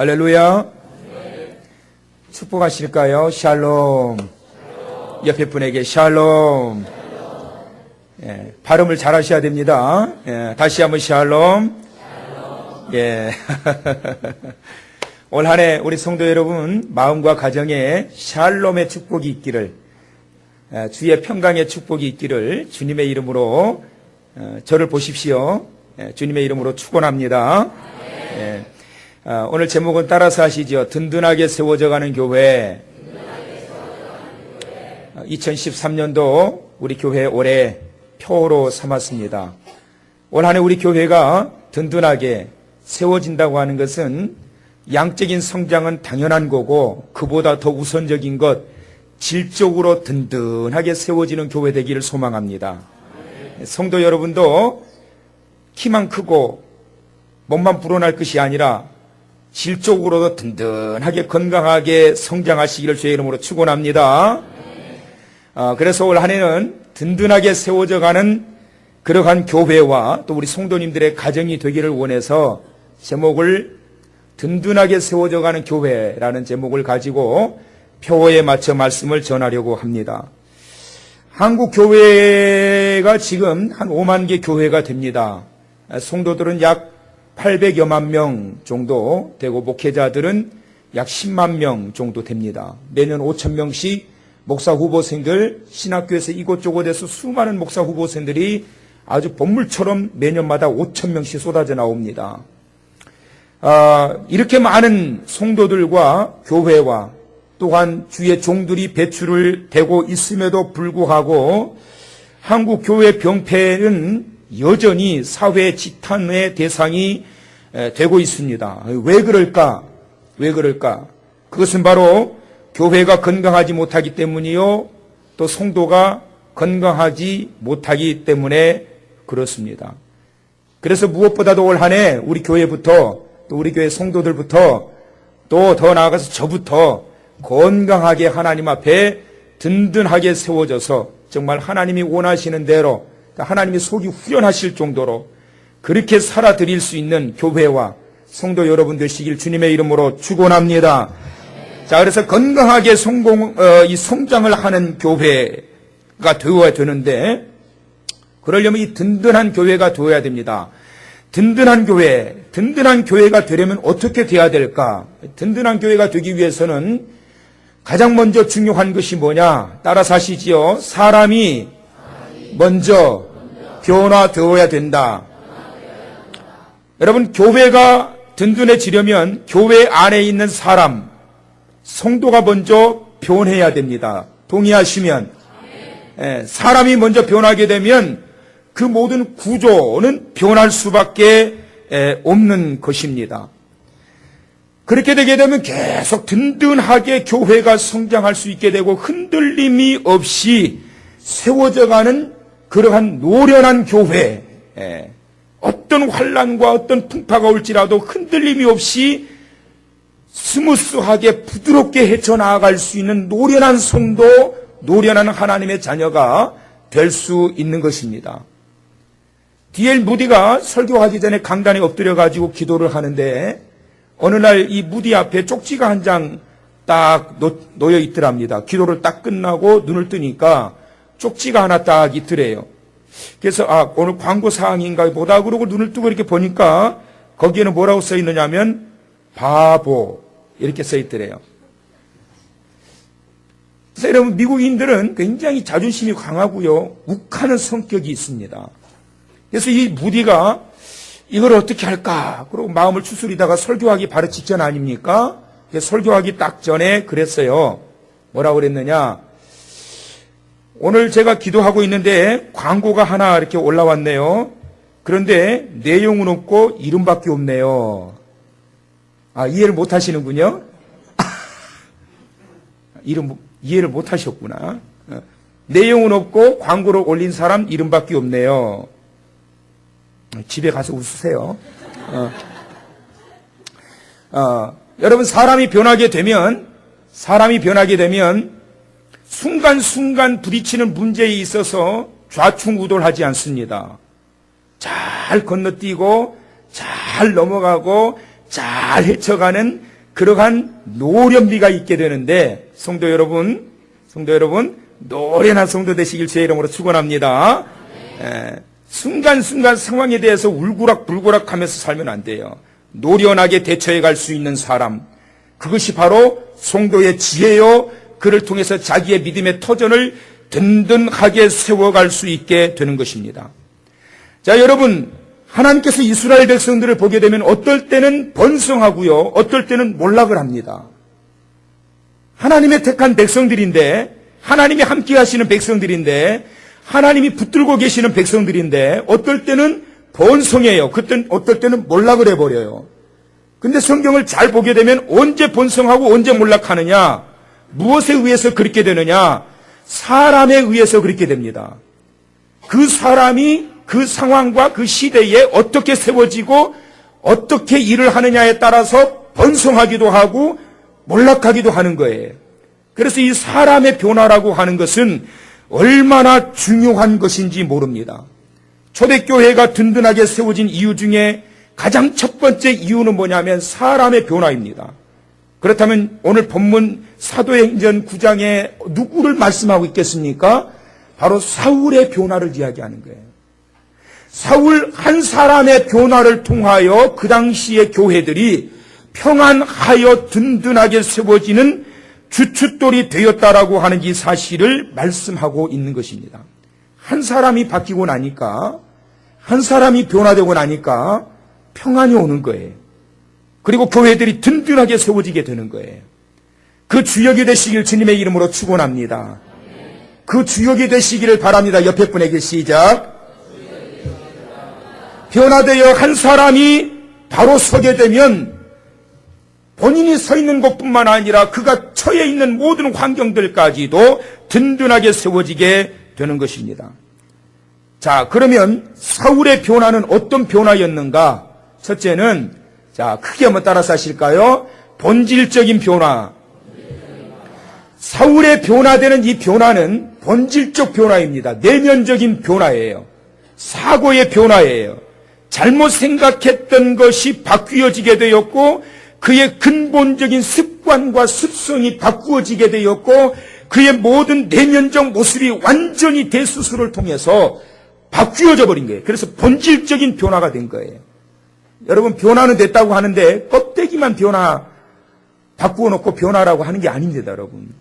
할렐루야. 축복하실까요? 샬롬. 옆에 분에게 샬롬. 예, 발음을 잘 하셔야 됩니다. 예, 다시 한번 샬롬. 예. 올 한 해 우리 성도 여러분 마음과 가정에 샬롬의 축복이 있기를, 주의 평강의 축복이 있기를 주님의 이름으로 저를 보십시오. 주님의 이름으로 축원합니다. 예. 오늘 제목은 따라서 하시죠. 든든하게 세워져 가는 교회. 2013년도 우리 교회 올해 표로 삼았습니다. 올 한 해 우리 교회가 든든하게 세워진다고 하는 것은 양적인 성장은 당연한 거고, 그보다 더 우선적인 것, 질적으로 든든하게 세워지는 교회 되기를 소망합니다. 성도 여러분도 키만 크고 몸만 불어날 것이 아니라 질적으로도 든든하게 건강하게 성장하시기를 주의 이름으로 축원합니다. 그래서 올 한 해는 든든하게 세워져 가는 그러한 교회와 또 우리 성도님들의 가정이 되기를 원해서 제목을 든든하게 세워져 가는 교회라는 제목을 가지고 표어에 맞춰 말씀을 전하려고 합니다. 한국 교회가 지금 한 5만 개 교회가 됩니다. 성도들은 약 800여만 명 정도 되고 목회자들은 약 10만 명 정도 됩니다. 매년 5천 명씩 목사 후보생들, 신학교에서 이곳저곳에서 수많은 목사 후보생들이 아주 본물처럼 매년마다 5천 명씩 쏟아져 나옵니다. 이렇게 많은 성도들과 교회와 또한 주의 종들이 배출을 되고 있음에도 불구하고 한국 교회 병폐는 여전히 사회 지탄의 대상이 되고 있습니다. 왜 그럴까? 왜 그럴까? 그것은 바로 교회가 건강하지 못하기 때문이요, 또 성도가 건강하지 못하기 때문에 그렇습니다. 그래서 무엇보다도 올 한 해 우리 교회부터, 또 우리 교회 성도들부터, 또 더 나아가서 저부터 건강하게 하나님 앞에 든든하게 세워져서 정말 하나님이 원하시는 대로, 하나님이 속이 후련하실 정도로 그렇게 살아드릴 수 있는 교회와 성도 여러분 되시길 주님의 이름으로 축원합니다. 자, 그래서 건강하게 성장을 하는 교회가 되어야 되는데, 그러려면 이 든든한 교회가 되어야 됩니다. 든든한 교회가 되려면 어떻게 돼야 될까? 든든한 교회가 되기 위해서는 가장 먼저 중요한 것이 뭐냐? 따라서 하시지요. 사람이 먼저 변화되어야 된다. 여러분, 교회가 든든해지려면 교회 안에 있는 사람, 성도가 먼저 변해야 됩니다. 동의하시면, 사람이 먼저 변하게 되면 그 모든 구조는 변할 수밖에 없는 것입니다. 그렇게 되게 되면 계속 든든하게 교회가 성장할 수 있게 되고 흔들림이 없이 세워져가는 그러한 노련한 교회, 어떤 환난과 어떤 풍파가 올지라도 흔들림이 없이 스무스하게 부드럽게 헤쳐나아갈 수 있는 노련한 성도, 노련한 하나님의 자녀가 될 수 있는 것입니다. D.L. 무디가 설교하기 전에 강단에 엎드려가지고 기도를 하는데, 어느 날 이 무디 앞에 쪽지가 한 장 딱 놓여 있더랍니다. 기도를 딱 끝나고 눈을 뜨니까 쪽지가 하나 딱 있더래요. 그래서 오늘 광고 사항인가 보다 그러고 눈을 뜨고 이렇게 보니까 거기에는 뭐라고 써 있느냐면 바보 이렇게 써 있더래요. 그래서 여러분, 미국인들은 굉장히 자존심이 강하고요, 욱하는 성격이 있습니다. 그래서 이 무디가 이걸 어떻게 할까? 그러고 마음을 추스리다가 설교하기 바로 직전 아닙니까? 설교하기 딱 전에 그랬어요. 뭐라고 그랬느냐? 오늘 제가 기도하고 있는데 광고가 하나 이렇게 올라왔네요. 그런데 내용은 없고 이름밖에 없네요. 이해를 못 하시는군요. 이해를 못 하셨구나. 내용은 없고 광고를 올린 사람 이름밖에 없네요. 집에 가서 웃으세요. 여러분, 사람이 변하게 되면 순간순간 부딪히는 문제에 있어서 좌충우돌하지 않습니다. 잘 건너뛰고 잘 넘어가고 잘 헤쳐가는 그러한 노련미가 있게 되는데, 성도 여러분, 노련한 성도 되시길 제 이름으로 축원합니다. 순간순간 상황에 대해서 울고락불고락 하면서 살면 안 돼요. 노련하게 대처해 갈 수 있는 사람, 그것이 바로 성도의 지혜요, 그를 통해서 자기의 믿음의 터전을 든든하게 세워갈 수 있게 되는 것입니다. 자, 여러분, 하나님께서 이스라엘 백성들을 보게 되면 어떨 때는 번성하고요, 어떨 때는 몰락을 합니다. 하나님의 택한 백성들인데, 하나님이 함께 하시는 백성들인데, 하나님이 붙들고 계시는 백성들인데, 어떨 때는 번성해요. 어떨 때는 몰락을 해버려요. 근데 성경을 잘 보게 되면 언제 번성하고 언제 몰락하느냐, 무엇에 의해서 그렇게 되느냐, 사람에 의해서 그렇게 됩니다. 그 사람이 그 상황과 그 시대에 어떻게 세워지고 어떻게 일을 하느냐에 따라서 번성하기도 하고 몰락하기도 하는 거예요. 그래서 이 사람의 변화라고 하는 것은 얼마나 중요한 것인지 모릅니다. 초대교회가 든든하게 세워진 이유 중에 가장 첫 번째 이유는 뭐냐면 사람의 변화입니다. 그렇다면 오늘 본문 사도행전 9장에 누구를 말씀하고 있겠습니까? 바로 사울의 변화를 이야기하는 거예요. 사울 한 사람의 변화를 통하여 그 당시의 교회들이 평안하여 든든하게 세워지는 주춧돌이 되었다라고 하는 이 사실을 말씀하고 있는 것입니다. 한 사람이 바뀌고 나니까, 한 사람이 변화되고 나니까 평안이 오는 거예요. 그리고 교회들이 든든하게 세워지게 되는 거예요. 그 주역이 되시길 주님의 이름으로 축원합니다. 그 주역이 되시기를 바랍니다. 옆에 분에게 시작. 변화되어 한 사람이 바로 서게 되면 본인이 서 있는 곳뿐만 아니라 그가 처해 있는 모든 환경들까지도 든든하게 세워지게 되는 것입니다. 자, 그러면 사울의 변화는 어떤 변화였는가? 첫째는, 자, 크게 한번 따라서 하실까요? 본질적인 변화. 사울의 변화되는 이 변화는 본질적 변화입니다. 내면적인 변화예요. 사고의 변화예요. 잘못 생각했던 것이 바뀌어지게 되었고, 그의 근본적인 습관과 습성이 바꾸어지게 되었고, 그의 모든 내면적 모습이 완전히 대수술을 통해서 바뀌어져 버린 거예요. 그래서 본질적인 변화가 된 거예요. 여러분, 변화는 됐다고 하는데 껍데기만 바꾸어 놓고 변화라고 하는 게 아닙니다, 여러분.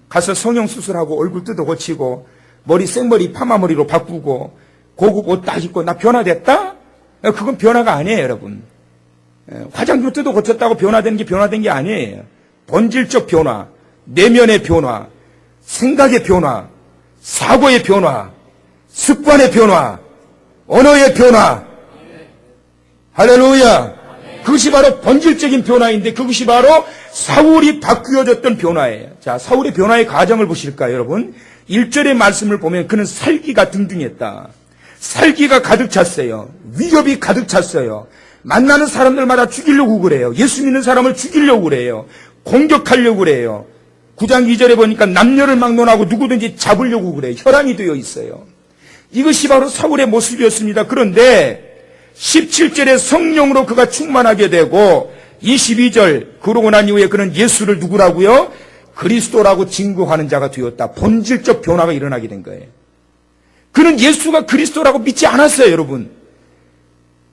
가서 성형수술하고 얼굴 뜯어 고치고 머리 생머리 파마머리로 바꾸고 고급 옷 딱 입고 나 변화됐다? 그건 변화가 아니에요, 여러분. 화장품 뜯어 고쳤다고 변화된 게 아니에요. 본질적 변화, 내면의 변화, 생각의 변화, 사고의 변화, 습관의 변화, 언어의 변화. 할렐루야. 그것이 바로 본질적인 변화인데 그것이 바로 사울이 바뀌어졌던 변화예요. 자, 사울의 변화의 과정을 보실까요, 여러분? 1절의 말씀을 보면 그는 살기가 등등했다. 살기가 가득 찼어요. 위협이 가득 찼어요. 만나는 사람들마다 죽이려고 그래요. 예수 믿는 사람을 죽이려고 그래요. 공격하려고 그래요. 9장 2절에 보니까 남녀를 막론하고 누구든지 잡으려고 그래요. 혈안이 되어 있어요. 이것이 바로 사울의 모습이었습니다. 그런데 17절에 성령으로 그가 충만하게 되고 22절 그러고 난 이후에 그는 예수를 누구라고요? 그리스도라고 증거하는 자가 되었다. 본질적 변화가 일어나게 된 거예요. 그는 예수가 그리스도라고 믿지 않았어요, 여러분.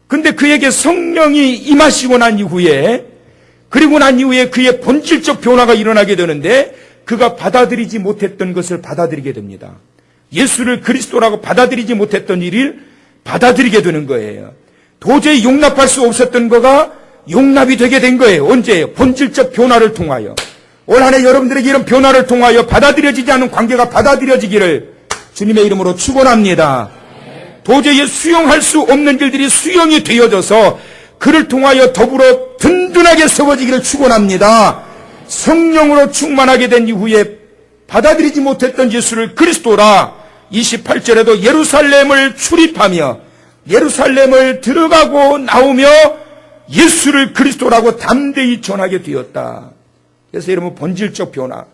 근데 그에게 성령이 임하시고 난 이후에, 그리고 난 이후에 그의 본질적 변화가 일어나게 되는데 그가 받아들이지 못했던 것을 받아들이게 됩니다. 예수를 그리스도라고 받아들이지 못했던 일을 받아들이게 되는 거예요. 도저히 용납할 수 없었던 거가 용납이 되게 된 거예요. 언제예요? 본질적 변화를 통하여. 올 한 해 여러분들에게 이런 변화를 통하여 받아들여지지 않은 관계가 받아들여지기를 주님의 이름으로 축원합니다. 도저히 수용할 수 없는 일들이 수용이 되어져서 그를 통하여 더불어 든든하게 세워지기를 축원합니다. 성령으로 충만하게 된 이후에 받아들이지 못했던 예수를 그리스도라 28절에도 예루살렘을 출입하며 예루살렘을 들어가고 나오며 예수를 그리스도라고 담대히 전하게 되었다. 그래서 여러분, 본질적 변화.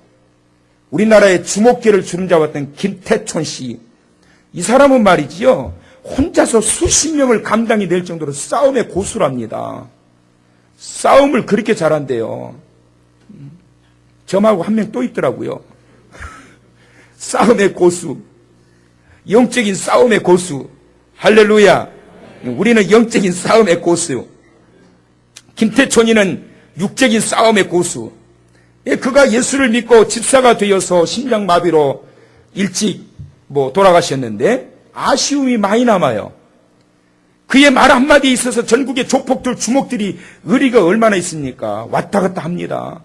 우리나라의 주목기를 주름잡았던 김태촌 씨, 이 사람은 말이지요, 혼자서 수십 명을 감당이 될 정도로 싸움의 고수랍니다. 싸움을 그렇게 잘한대요. 저하고 한 명 또 있더라고요. 싸움의 고수. 영적인 싸움의 고수. 할렐루야. 우리는 영적인 싸움의 고수. 김태촌이는 육적인 싸움의 고수. 그가 예수를 믿고 집사가 되어서 심장마비로 일찍 돌아가셨는데 아쉬움이 많이 남아요. 그의 말 한마디에 있어서 전국의 조폭들, 주먹들이 의리가 얼마나 있습니까? 왔다 갔다 합니다.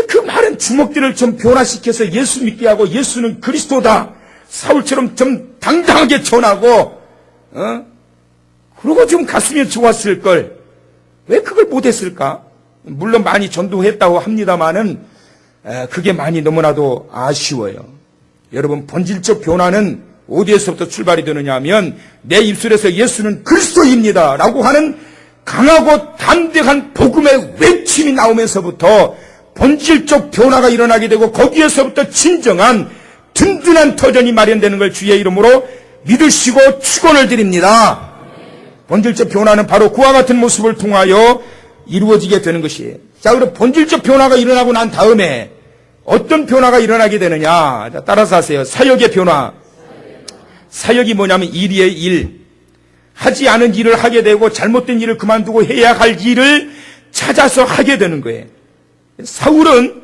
그 말은 주먹들을 좀 변화시켜서 예수 믿게 하고 예수는 그리스도다. 사울처럼 좀 당당하게 전하고, 그러고 좀 갔으면 좋았을 걸. 왜 그걸 못했을까? 물론 많이 전도했다고 합니다만은 그게 많이 너무나도 아쉬워요. 여러분, 본질적 변화는 어디에서부터 출발이 되느냐 하면 내 입술에서 예수는 그리스도입니다 라고 하는 강하고 담대한 복음의 외침이 나오면서부터 본질적 변화가 일어나게 되고 거기에서부터 진정한 든든한 터전이 마련되는 걸 주의 이름으로 믿으시고 축원을 드립니다. 본질적 변화는 바로 그와 같은 모습을 통하여 이루어지게 되는 것이에요. 자, 그럼 본질적 변화가 일어나고 난 다음에 어떤 변화가 일어나게 되느냐? 자, 따라서 하세요. 사역의 변화. 사역이 뭐냐면 일이에요, 일. 하지 않은 일을 하게 되고 잘못된 일을 그만두고 해야 할 일을 찾아서 하게 되는 거예요. 사울은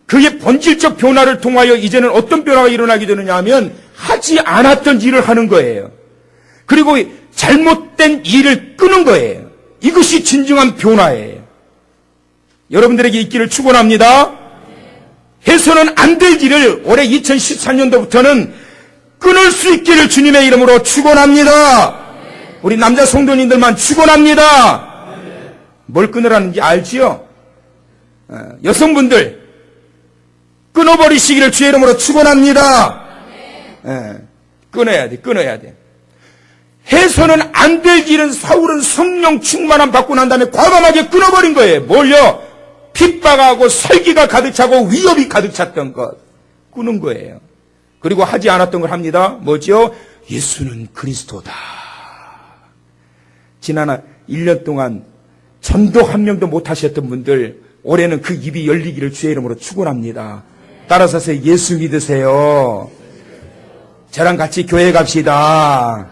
그의 본질적 변화를 통하여 이제는 어떤 변화가 일어나게 되느냐 하면 하지 않았던 일을 하는 거예요. 그리고 잘못된 일을 끄는 거예요. 이것이 진정한 변화예요. 여러분들에게 있기를 축원합니다. 해서는 안 될 일을 올해 2014년도부터는 끊을 수 있기를 주님의 이름으로 축원합니다. 우리 남자 성도님들만 축원합니다. 뭘 끊으라는지 알지요? 여성분들 끊어버리시기를 주의 이름으로 축원합니다. 끊어야 돼. 해서는 안 될 일은 사울은 성령 충만함 받고 난 다음에 과감하게 끊어버린 거예요. 뭘요? 핍박하고 설기가 가득 차고 위협이 가득 찼던 것 끊은 거예요. 그리고 하지 않았던 걸 합니다. 뭐죠? 예수는 그리스도다. 지난 1년 동안 전도 한 명도 못 하셨던 분들 올해는 그 입이 열리기를 주의 이름으로 축원합니다. 따라서 예수 믿으세요. 저랑 같이 교회 갑시다.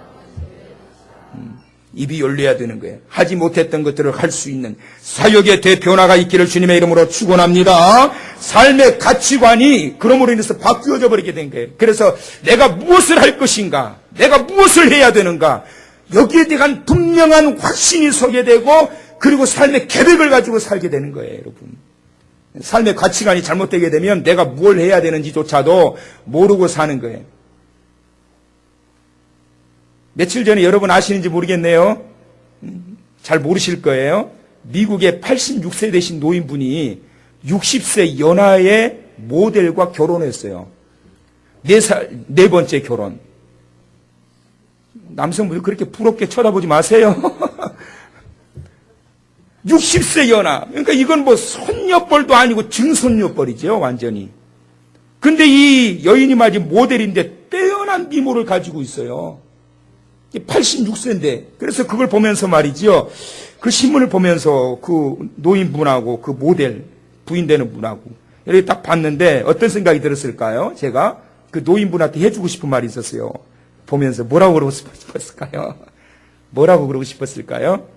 입이 열려야 되는 거예요. 하지 못했던 것들을 할 수 있는 사역의 대변화가 있기를 주님의 이름으로 축원합니다. 삶의 가치관이 그러므로 인해서 바뀌어져 버리게 된 거예요. 그래서 내가 무엇을 할 것인가, 내가 무엇을 해야 되는가, 여기에 대한 분명한 확신이 서게 되고 그리고 삶의 계획을 가지고 살게 되는 거예요. 여러분, 삶의 가치관이 잘못되게 되면 내가 뭘 해야 되는지조차도 모르고 사는 거예요. 며칠 전에 여러분 아시는지 모르겠네요. 잘 모르실 거예요. 미국의 86세 되신 노인분이 60세 연하의 모델과 결혼했어요. 네 번째 결혼. 남성분들 그렇게 부럽게 쳐다보지 마세요. 60세 연하. 그러니까 이건 손녀뻘도 아니고 증손녀뻘이죠, 완전히. 근데 이 여인이 말이 모델인데 빼어난 미모를 가지고 있어요. 86세인데. 그래서 그걸 보면서 말이죠. 그 신문을 보면서 그 노인분하고 그 모델, 부인되는 분하고 이렇게 딱 봤는데 어떤 생각이 들었을까요? 제가 그 노인분한테 해주고 싶은 말이 있었어요. 보면서 뭐라고 그러고 싶었을까요? 뭐라고 그러고 싶었을까요?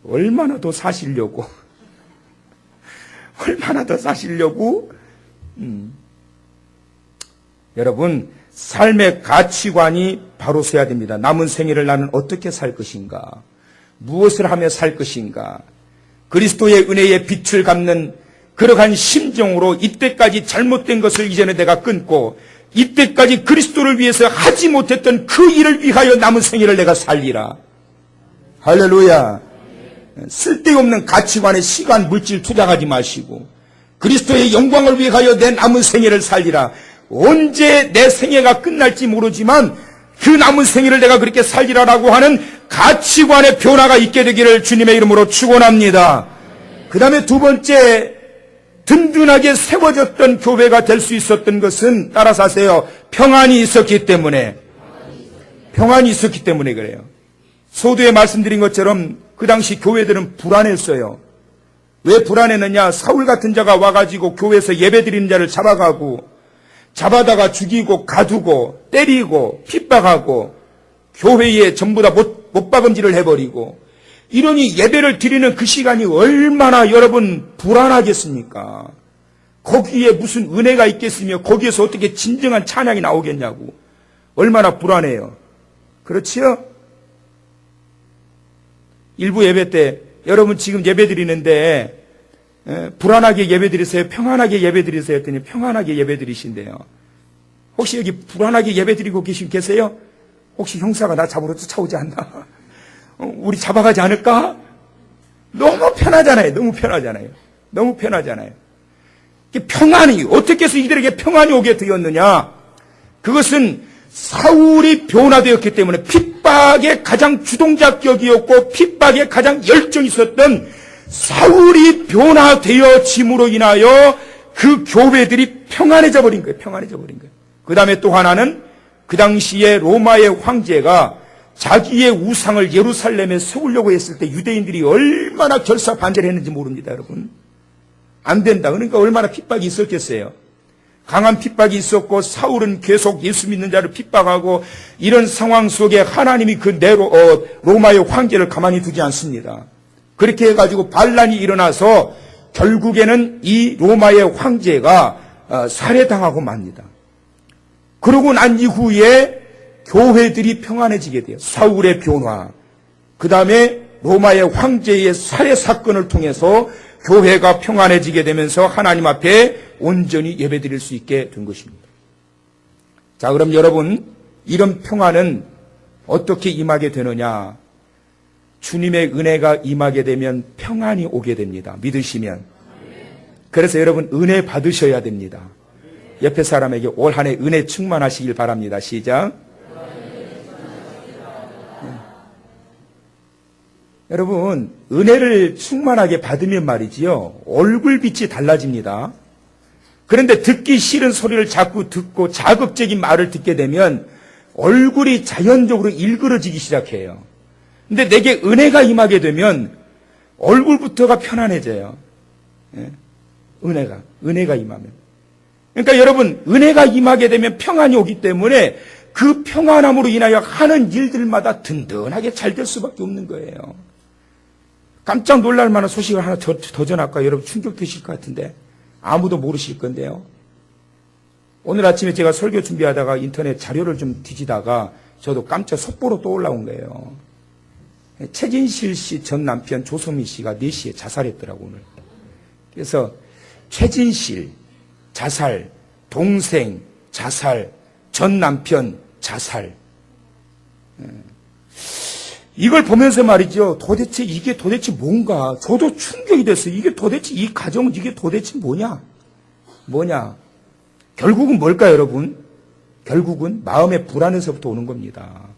얼마나 더 사시려고. 얼마나 더 사시려고. 여러분, 삶의 가치관이 바로 서야 됩니다. 남은 생애를 나는 어떻게 살 것인가? 무엇을 하며 살 것인가? 그리스도의 은혜의 빛을 갚는 그러한 심정으로 이때까지 잘못된 것을 이제는 내가 끊고 이때까지 그리스도를 위해서 하지 못했던 그 일을 위하여 남은 생애를 내가 살리라. 할렐루야. 쓸데없는 가치관에 시간, 물질 투자하지 마시고 그리스도의 영광을 위하여 내 남은 생애를 살리라. 언제 내 생애가 끝날지 모르지만 그 남은 생애를 내가 그렇게 살리라라고 하는 가치관의 변화가 있게 되기를 주님의 이름으로 축원합니다. 그 다음에 두 번째, 든든하게 세워졌던 교회가 될 수 있었던 것은 따라서 하세요. 평안이 있었기 때문에. 평안이 있었기 때문에 그래요. 소두에 말씀드린 것처럼 그 당시 교회들은 불안했어요. 왜 불안했느냐? 사울 같은 자가 와가지고 교회에서 예배드리는 자를 잡아가고, 잡아다가 죽이고 가두고 때리고 핍박하고 교회에 전부 다 못박음질을 해버리고, 이러니 예배를 드리는 그 시간이 얼마나 여러분 불안하겠습니까? 거기에 무슨 은혜가 있겠으며 거기에서 어떻게 진정한 찬양이 나오겠냐고. 얼마나 불안해요. 그렇지요? 일부 예배 때 여러분 지금 예배 드리는데 불안하게 예배 드리세요? 평안하게 예배 드리세요? 했더니 평안하게 예배 드리신대요. 혹시 여기 불안하게 예배 드리고 계세요? 혹시 형사가 나 잡으러 쫓아오지 않나? 우리 잡아가지 않을까? 너무 편하잖아요. 너무 편하잖아요. 너무 편하잖아요. 평안이, 어떻게 해서 이들에게 평안이 오게 되었느냐? 그것은 사울이 변화되었기 때문에, 핍박의 가장 주동자격이었고 핍박에 가장 열정이 있었던 사울이 변화되어짐으로 인하여 그 교회들이 평안해져 버린 거예요. 평안해져 버린 거예요. 그 다음에 또 하나는 그 당시에 로마의 황제가 자기의 우상을 예루살렘에 세우려고 했을 때 유대인들이 얼마나 결사 반대를 했는지 모릅니다, 여러분. 안 된다. 그러니까 얼마나 핍박이 있었겠어요. 강한 핍박이 있었고 사울은 계속 예수 믿는 자를 핍박하고, 이런 상황 속에 하나님이 그 로마의 황제를 가만히 두지 않습니다. 그렇게 해가지고 반란이 일어나서 결국에는 이 로마의 황제가 살해당하고 맙니다. 그러고 난 이후에 교회들이 평안해지게 돼요. 사울의 변화, 그 다음에 로마의 황제의 살해 사건을 통해서 교회가 평안해지게 되면서 하나님 앞에 온전히 예배드릴 수 있게 된 것입니다. 자, 그럼 여러분, 이런 평안은 어떻게 임하게 되느냐? 주님의 은혜가 임하게 되면 평안이 오게 됩니다. 믿으시면. 그래서 여러분, 은혜 받으셔야 됩니다. 옆에 사람에게 올 한 해 은혜 충만하시길 바랍니다. 시작. 여러분, 은혜를 충만하게 받으면 말이지요, 얼굴빛이 달라집니다. 그런데 듣기 싫은 소리를 자꾸 듣고 자극적인 말을 듣게 되면 얼굴이 자연적으로 일그러지기 시작해요. 근데 내게 은혜가 임하게 되면 얼굴부터가 편안해져요. 은혜가 임하면. 그러니까 여러분, 은혜가 임하게 되면 평안이 오기 때문에 그 평안함으로 인하여 하는 일들마다 든든하게 잘 될 수밖에 없는 거예요. 깜짝 놀랄 만한 소식을 하나 더 전할까요? 여러분 충격되실 것 같은데 아무도 모르실 건데요. 오늘 아침에 제가 설교 준비하다가 인터넷 자료를 좀 뒤지다가 저도 깜짝 속보로 또 올라온 거예요. 최진실 씨 전 남편 조소민 씨가 4시에 자살했더라고 오늘. 그래서 최진실 자살, 동생 자살, 전 남편 자살. 이걸 보면서 말이죠. 도대체 이게 도대체 뭔가, 저도 충격이 됐어요. 이게 도대체 이 가정은 이게 도대체 뭐냐? 결국은 뭘까요, 여러분? 결국은 마음의 불안에서부터 오는 겁니다.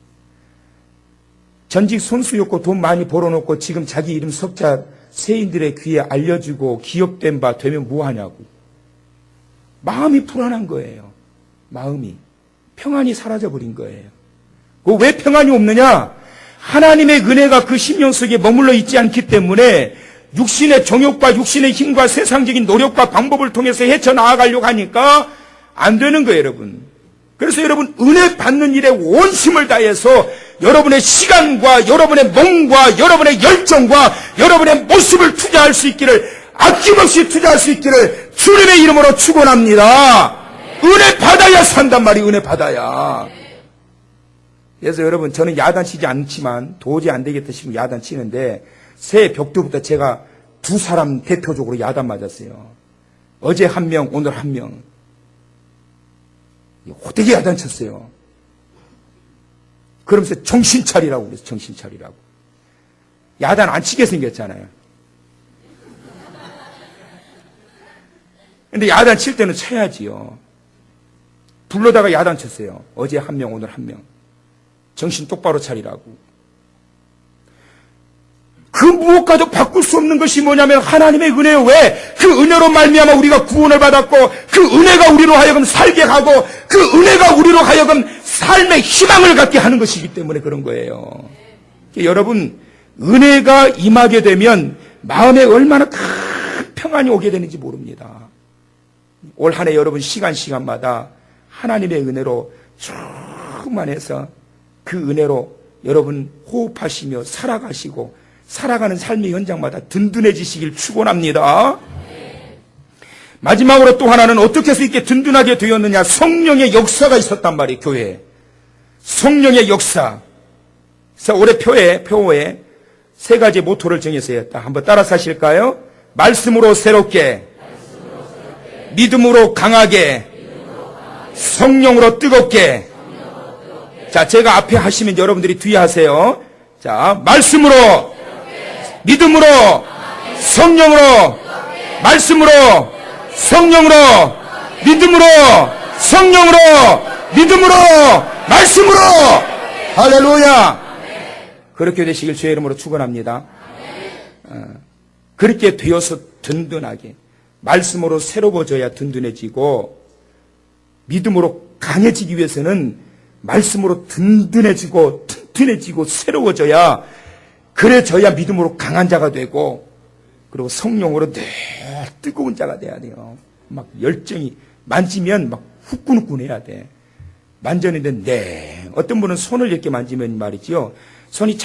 전직 선수였고 돈 많이 벌어놓고 지금 자기 이름 석자 세인들의 귀에 알려주고 기억된 바 되면 뭐하냐고. 마음이 불안한 거예요. 마음이. 평안이 사라져버린 거예요. 왜 평안이 없느냐? 하나님의 은혜가 그 심령 속에 머물러 있지 않기 때문에 육신의 정욕과 육신의 힘과 세상적인 노력과 방법을 통해서 헤쳐나가려고 하니까 안 되는 거예요, 여러분. 그래서 여러분, 은혜 받는 일에 온 힘을 다해서 여러분의 시간과 여러분의 몸과 여러분의 열정과 여러분의 모습을 투자할 수 있기를, 아낌없이 투자할 수 있기를 주님의 이름으로 축원합니다. 은혜 받아야 산단 말이에요. 은혜 받아야. 그래서 여러분, 저는 야단치지 않지만 도저히 안 되겠다 싶으면 야단치는데 새해 벽두부터 제가 2사람 대표적으로 야단 맞았어요. 어제 1명, 오늘 1명. 호되게 야단쳤어요. 그러면서 정신 차리라고 그랬어요. 정신 차리라고. 야단 안 치게 생겼잖아요. 근데 야단 칠 때는 쳐야지요. 불러다가 야단 쳤어요. 어제 1명, 오늘 1명. 정신 똑바로 차리라고. 그 무엇과도 바꿀 수 없는 것이 뭐냐면 하나님의 은혜요. 왜? 그 은혜로 말미암아 우리가 구원을 받았고 그 은혜가 우리로 하여금 살게 하고 그 은혜가 우리로 하여금 삶의 희망을 갖게 하는 것이기 때문에 그런 거예요. 여러분, 은혜가 임하게 되면 마음에 얼마나 큰 평안이 오게 되는지 모릅니다. 올 한 해 여러분 시간마다 하나님의 은혜로 충만해서 그 은혜로 여러분 호흡하시며 살아가시고 살아가는 삶의 현장마다 든든해지시길 축원합니다. 마지막으로 또 하나는 어떻게 해서 이렇게 든든하게 되었느냐? 성령의 역사가 있었단 말이에요. 교회에. 성령의 역사. 그래서 올해 표에 세 가지 모토를 정했어요. 한번 따라서 하실까요? 말씀으로 새롭게, 믿음으로 강하게, 성령으로 뜨겁게. 자, 제가 앞에 하시면 여러분들이 뒤에 하세요. 자, 말씀으로, 믿음으로, 성령으로, 말씀으로, 성령으로, 믿음으로, 성령으로, 믿음으로, 말씀으로. 할렐루야. 그렇게 되시길 주의 이름으로 축원합니다. 그렇게 되어서 든든하게 말씀으로 새로워져야 든든해지고, 믿음으로 강해지기 위해서는 말씀으로 든든해지고 튼튼해지고 새로워져야, 그래져야 믿음으로 강한 자가 되고, 그리고 성령으로 늘 뜨거운 자가 돼야 돼요. 막 열정이 만지면 막 후끈후끈해야 돼. 만졌는데 어떤 분은 손을 이렇게 만지면 말이죠, 손이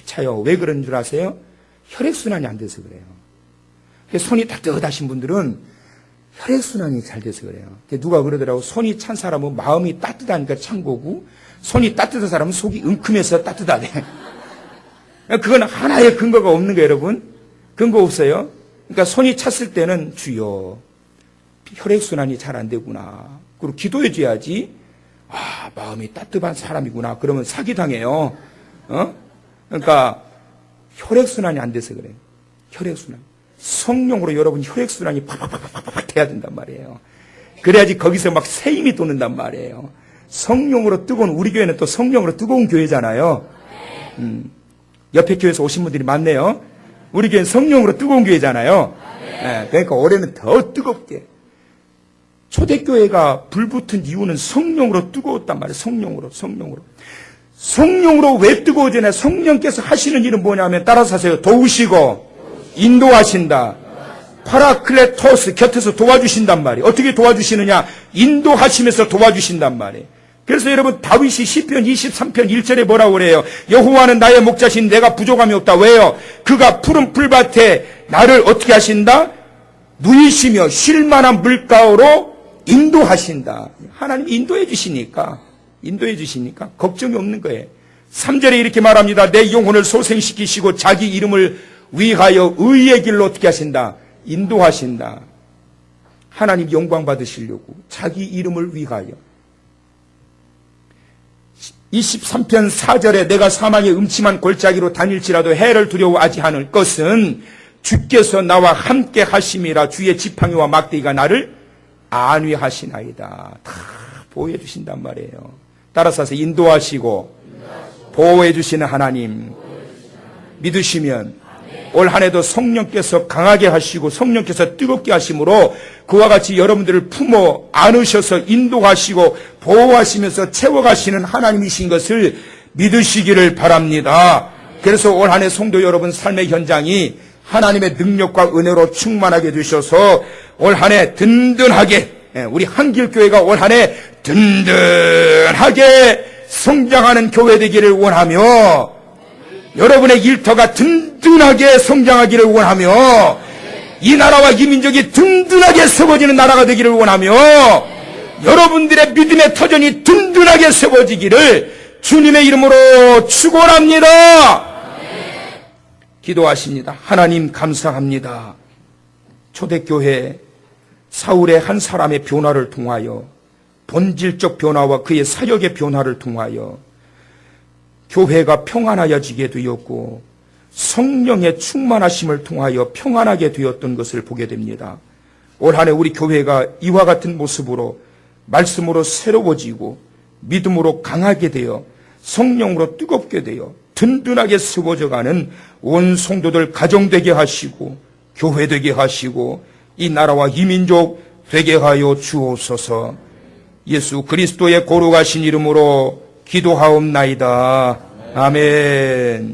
차요. 왜 그런 줄 아세요? 혈액순환이 안 돼서 그래요. 손이 따뜻하신 분들은 혈액순환이 잘 돼서 그래요. 누가 그러더라고, 손이 찬 사람은 마음이 따뜻하니까 찬 거고, 손이 따뜻한 사람은 속이 웅큼해서 따뜻하대. 그건 하나의 근거가 없는 거예요, 여러분. 근거 없어요. 그러니까 손이 찼을 때는 주여, 혈액순환이 잘 안 되구나. 그리고 기도해 줘야지. 아, 마음이 따뜻한 사람이구나. 그러면 사기당해요. 그러니까 혈액순환이 안 돼서 그래요. 혈액순환. 성령으로 여러분 혈액순환이 팍팍팍팍 돼야 된단 말이에요. 그래야지 거기서 막 새 힘이 돋는단 말이에요. 성령으로 뜨거운, 우리 교회는 또 성령으로 뜨거운 교회잖아요. 옆에 교회에서 오신 분들이 많네요. 우리 교회는 성령으로 뜨거운 교회잖아요. 네, 그러니까 올해는 더 뜨겁게. 초대교회가 불붙은 이유는 성령으로 뜨거웠단 말이에요. 성령으로 왜 뜨거워지냐? 성령께서 하시는 일은 뭐냐면, 따라서 하세요. 도우시고 인도하신다. 파라클레토스, 곁에서 도와주신단 말이에요. 어떻게 도와주시느냐? 인도하시면서 도와주신단 말이에요. 그래서 여러분, 다윗이 시편 23편 1절에 뭐라고 그래요? 여호와는 나의 목자신, 내가 부족함이 없다. 왜요? 그가 푸른 풀밭에 나를 어떻게 하신다? 누이시며 쉴 만한 물가로 인도하신다. 하나님 인도해 주시니까 걱정이 없는 거예요. 3절에 이렇게 말합니다. 내 영혼을 소생시키시고 자기 이름을 위하여 의의 길로 어떻게 하신다? 인도하신다. 하나님 영광 받으시려고 자기 이름을 위하여. 23편 4절에 내가 사망의 음침한 골짜기로 다닐지라도 해를 두려워하지 않을 것은 주께서 나와 함께 하심이라. 주의 지팡이와 막대기가 나를 안위하시나이다. 다 보호해 주신단 말이에요. 따라서 하세요. 인도하시고 보호해 주시는 하나님 믿으시면 올 한 해도 성령께서 강하게 하시고 성령께서 뜨겁게 하심으로 그와 같이 여러분들을 품어 안으셔서 인도하시고 보호하시면서 채워가시는 하나님이신 것을 믿으시기를 바랍니다. 그래서 올 한 해 성도 여러분 삶의 현장이 하나님의 능력과 은혜로 충만하게 되셔서 올 한 해 든든하게, 우리 한길교회가 올 한 해 든든하게 성장하는 교회 되기를 원하며, 여러분의 일터가 든든하게 성장하기를 원하며, 이 나라와 이 민족이 든든하게 세워지는 나라가 되기를 원하며, 여러분들의 믿음의 터전이 든든하게 세워지기를 주님의 이름으로 축원합니다. 기도하십니다. 하나님 감사합니다. 초대교회 사울의 한 사람의 변화를 통하여, 본질적 변화와 그의 사역의 변화를 통하여 교회가 평안하여지게 되었고 성령의 충만하심을 통하여 평안하게 되었던 것을 보게 됩니다. 올 한 해 우리 교회가 이와 같은 모습으로 말씀으로 새로워지고 믿음으로 강하게 되어 성령으로 뜨겁게 되어 든든하게 세워져가는 온 성도들 가정 되게 하시고 교회 되게 하시고 이 나라와 이 민족 되게 하여 주옵소서. 예수 그리스도의 거룩하신 이름으로 기도하옵나이다. 아멘.